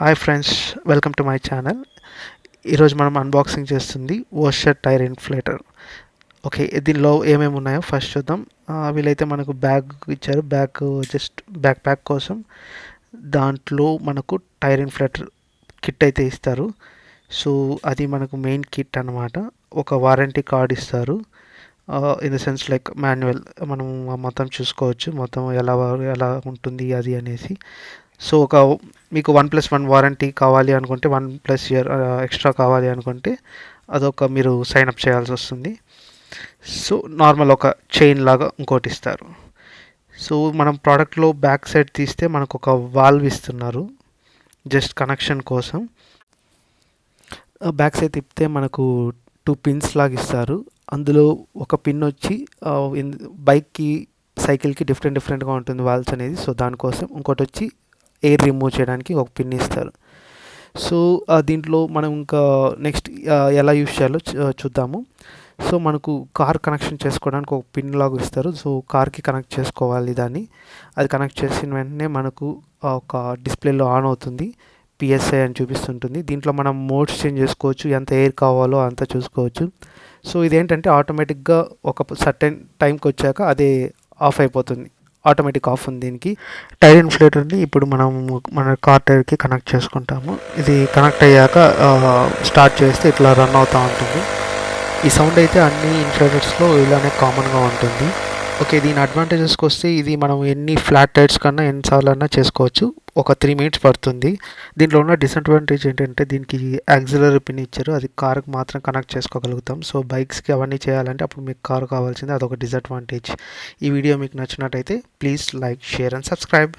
Hi friends, welcome to my channel. ఈరోజు మనం unboxing చేస్తుంది వాషర్ టైర్ ఇన్ఫ్లేటర్. ఓకే, దీనిలో ఏమేమి ఉన్నాయో ఫస్ట్ చూద్దాం. వీళ్ళైతే మనకు బ్యాగ్ ఇచ్చారు. జస్ట్ బ్యాక్ ప్యాక్ కోసం దాంట్లో మనకు టైర్ ఇన్ఫ్లేటర్ కిట్ అయితే ఇస్తారు. సో అది మనకు మెయిన్ కిట్ అనమాట. ఒక వారంటీ కార్డ్ ఇస్తారు. In the sense like manual, మనం మొత్తం చూసుకోవచ్చు, మొత్తం ఎలా ఎలా ఉంటుంది అది అనేసి. సో మీకు 1+1 వారంటీ కావాలి అనుకుంటే, 1+ ఇయర్ ఎక్స్ట్రా కావాలి అనుకుంటే అదొక మీరు సైన్అప్ చేయాల్సి వస్తుంది. సో నార్మల్ ఒక చైన్ లాగా ఇంకోటి ఇస్తారు. సో మనం ప్రోడక్ట్లో బ్యాక్ సైడ్ తీస్తే మనకు ఒక వాల్వ్ ఇస్తున్నారు జస్ట్ కనెక్షన్ కోసం. బ్యాక్ సైడ్ తిప్పితే మనకు 2 పిన్స్ లాగా ఇస్తారు. అందులో ఒక పిన్ వచ్చి బైక్కి సైకిల్కి డిఫరెంట్గా ఉంటుంది వాల్వ్స్ అనేది. సో దానికోసం ఇంకోటి వచ్చి ఎయిర్ రిమూవ్ చేయడానికి ఒక పిన్ ఇస్తారు. సో దీంట్లో మనం ఇంకా నెక్స్ట్ ఎలా యూస్ చేయాలో చూద్దాము. సో మనకు కార్ కనెక్షన్ చేసుకోవడానికి ఒక పిన్ లాగా ఇస్తారు. సో కార్కి కనెక్ట్ చేసుకోవాలి దాన్ని. అది కనెక్ట్ చేసిన వెంటనే మనకు ఒక డిస్ప్లేలో ఆన్ అవుతుంది, పిఎస్ఐ అని చూపిస్తుంటుంది. దీంట్లో మనం మోడ్స్ చేంజ్ చేసుకోవచ్చు, ఎంత ఎయిర్ కావాలో అంత చూసుకోవచ్చు. సో ఇదేంటంటే ఆటోమేటిక్గా ఒక సర్టెన్ టైంకి వచ్చాక అదే ఆఫ్ అయిపోతుంది. ఆటోమేటిక్ ఆఫ్ ఉంది దీనికి. టైర్ ఇన్ఫ్లేటర్ని ఇప్పుడు మన కార్ టైర్కి కనెక్ట్ చేసుకుంటాము. ఇది కనెక్ట్ అయ్యాక స్టార్ట్ చేస్తే ఇట్లా రన్ అవుతూ ఉంటుంది. ఈ సౌండ్ అయితే అన్ని ఇన్ఫ్లేటర్స్లో ఇలానే కామన్గా ఉంటుంది. ఓకే, దీని అడ్వాంటేజెస్కి వస్తే ఇది మనం ఎన్ని ఫ్లాట్ టైర్స్ కన్నా ఎన్నిసార్లు చేసుకోవచ్చు. ఒక 3 మినిట్స్ పడుతుంది. దీంట్లో ఉన్న డిసడ్వాంటేజ్ ఏంటంటే దీనికి యాక్సిలరీ పిన్ ఇచ్చారు, అది కార్కి మాత్రం కనెక్ట్ చేసుకోగలుగుతాం. సో బైక్స్కి అవన్నీ చేయాలంటే అప్పుడు మీకు కారు కావాల్సింది, అదొక డిసడ్వాంటేజ్. ఈ వీడియో మీకు నచ్చినట్టయితే please like, share and subscribe.